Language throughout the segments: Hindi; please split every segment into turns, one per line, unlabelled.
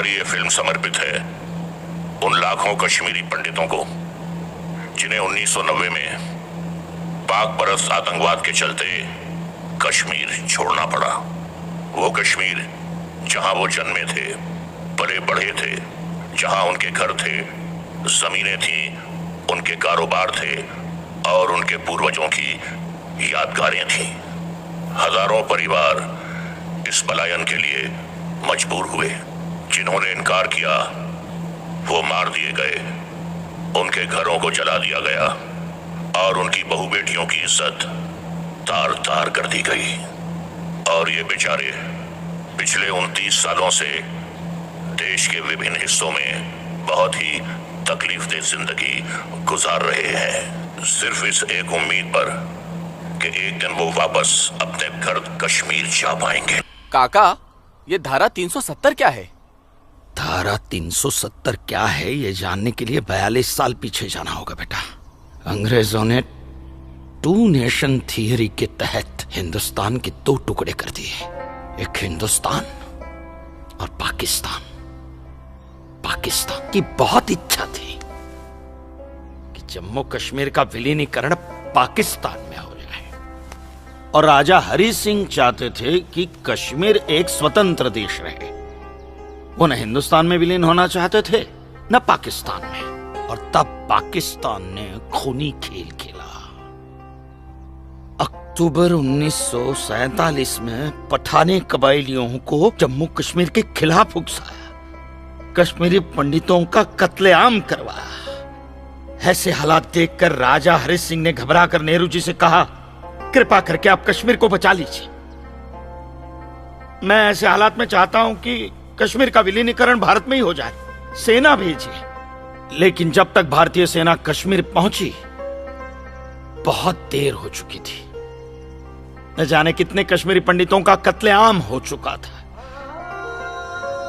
हमारी ये फिल्म समर्पित है उन लाखों कश्मीरी पंडितों को जिन्हें 1990 में पाक परस्त आतंकवाद के चलते कश्मीर छोड़ना पड़ा। वो कश्मीर जहां वो जन्मे थे, पले बढ़े थे, जहां उनके घर थे, जमीनें थी, उनके कारोबार थे और उनके पूर्वजों की यादगारें थीं। हजारों परिवार इस पलायन के लिए मजबूर हुए। जिन्होंने इनकार किया वो मार दिए गए, उनके घरों को जला दिया गया और उनकी बहू बेटियों की इज्जत तार तार कर दी गई। और ये बेचारे पिछले 29 सालों से देश के विभिन्न हिस्सों में बहुत ही तकलीफदेह जिंदगी गुजार रहे हैं, सिर्फ इस एक उम्मीद पर कि एक दिन वो वापस अपने घर कश्मीर जा पाएंगे।
काका, ये धारा 370 क्या है?
धारा 370 क्या है ये जानने के लिए 42 साल पीछे जाना होगा बेटा। अंग्रेजों ने टू नेशन थियरी के तहत हिंदुस्तान के 2 टुकड़े कर दिए, एक हिंदुस्तान और पाकिस्तान। पाकिस्तान की बहुत इच्छा थी कि जम्मू कश्मीर का विलीनीकरण पाकिस्तान में हो जाए और राजा हरि सिंह चाहते थे कि कश्मीर एक स्वतंत्र देश रहे। वो न हिंदुस्तान में विलीन होना चाहते थे न पाकिस्तान में। और तब पाकिस्तान ने खूनी खेल खेला। अक्टूबर 1947 में पठानी कबायलियों को जम्मू कश्मीर के खिलाफ उकसाया, कश्मीरी पंडितों का कत्लेआम करवाया। ऐसे हालात देखकर राजा हरि सिंह ने घबराकर नेहरू जी से कहा, कृपा करके आप कश्मीर को बचा लीजिए। मैं ऐसे हालात में चाहता हूं कि कश्मीर का विलीनीकरण भारत में ही हो जाए, सेना भेजिए। लेकिन जब तक भारतीय सेना कश्मीर पहुंची बहुत देर हो चुकी थी। न जाने कितने कश्मीरी पंडितों का कत्लेआम हो चुका था।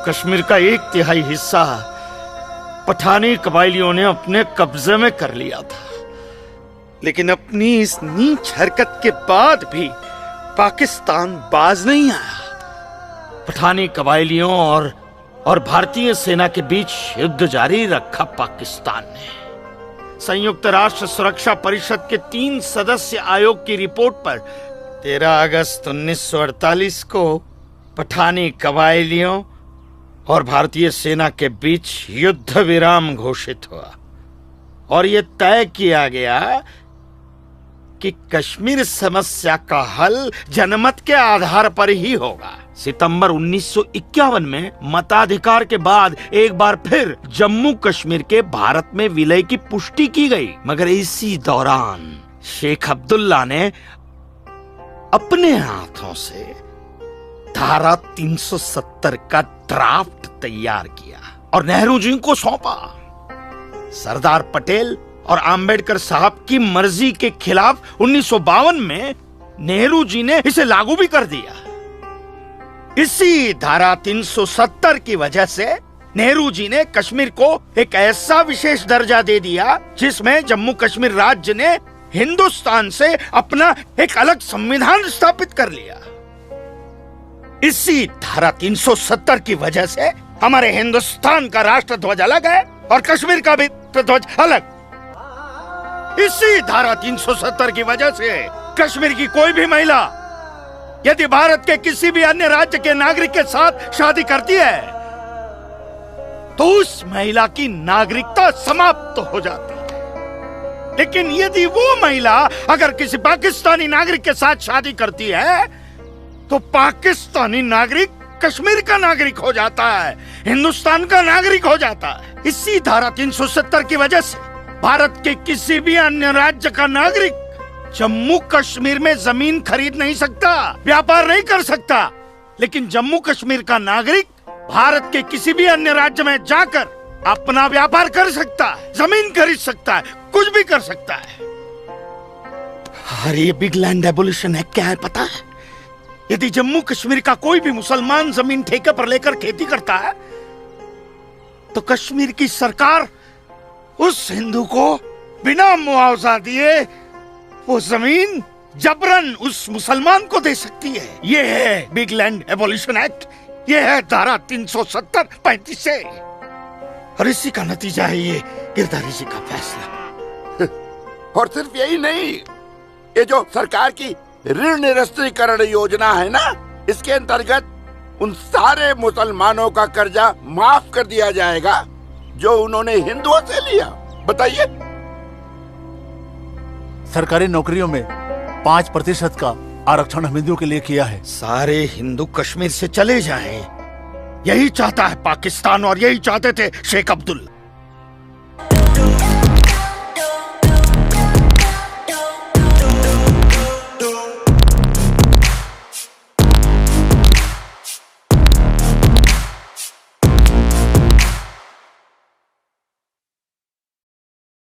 कश्मीर का 1/3 हिस्सा पठानी कबायलियों ने अपने कब्जे में कर लिया था। लेकिन अपनी इस नीच हरकत के बाद भी पाकिस्तान बाज नहीं आया। पठानी कबायलियों और भारतीय सेना के बीच युद्ध जारी रखा पाकिस्तान ने। संयुक्त राष्ट्र सुरक्षा परिषद के 3 सदस्य आयोग की रिपोर्ट पर 13 अगस्त 1948 को पठानी कबायलियों और भारतीय सेना के बीच युद्ध विराम घोषित हुआ और यह तय किया गया कि कश्मीर समस्या का हल जनमत के आधार पर ही होगा। सितंबर 1951 में मताधिकार के बाद एक बार फिर जम्मू कश्मीर के भारत में विलय की पुष्टि की गई, मगर इसी दौरान शेख अब्दुल्ला ने अपने हाथों से धारा 370 का ड्राफ्ट तैयार किया और नेहरू जी को सौंपा। सरदार पटेल और अंबेडकर साहब की मर्जी के खिलाफ 1952 में नेहरू जी ने इसे लागू भी कर दिया। इसी धारा 370 की वजह से नेहरू जी ने कश्मीर को एक ऐसा विशेष दर्जा दे दिया जिसमें जम्मू कश्मीर राज्य ने हिंदुस्तान से अपना एक अलग संविधान स्थापित कर लिया। इसी धारा 370 की वजह से हमारे हिंदुस्तान का राष्ट्र ध्वज अलग है और कश्मीर का भी ध्वज अलग। इसी धारा 370 की वजह से कश्मीर की कोई भी महिला यदि भारत के किसी भी अन्य राज्य के नागरिक के साथ शादी करती है तो उस महिला की नागरिकता समाप्त हो जाती है। लेकिन यदि वो महिला अगर किसी पाकिस्तानी नागरिक के साथ शादी करती है तो पाकिस्तानी नागरिक कश्मीर का नागरिक हो जाता है, हिंदुस्तान का नागरिक हो जाता है। इसी धारा 370 की वजह से भारत के किसी भी अन्य राज्य का नागरिक जम्मू कश्मीर में जमीन खरीद नहीं सकता, व्यापार नहीं कर सकता। लेकिन जम्मू कश्मीर का नागरिक भारत के किसी भी अन्य राज्य में जाकर अपना व्यापार कर सकता है, जमीन खरीद सकता है, कुछ भी कर सकता है। अरे ये बिग लैंड एबोल्यूशन एक्ट क्या है पता है? यदि जम्मू कश्मीर का कोई भी मुसलमान जमीन ठेके पर लेकर खेती करता है तो कश्मीर की सरकार उस हिंदू को बिना मुआवजा दिए वो जमीन जबरन उस मुसलमान को दे सकती है। ये है बिग लैंड एबोल्यूशन एक्ट। ये है धारा 370-35 से, और इसी का नतीजा है ये गिरधारी जी का फैसला।
और सिर्फ यही नहीं, ये जो सरकार की ऋण निरस्तीकरण योजना है ना, इसके अंतर्गत उन सारे मुसलमानों का कर्जा माफ कर दिया जाएगा जो उन्होंने हिंदुओं से लिया। बताइए।
सरकारी नौकरियों में 5% का आरक्षण हम हिंदुओं के लिए किया है।
सारे हिंदू कश्मीर से चले जाएं, यही चाहता है पाकिस्तान, और यही चाहते थे शेख अब्दुल।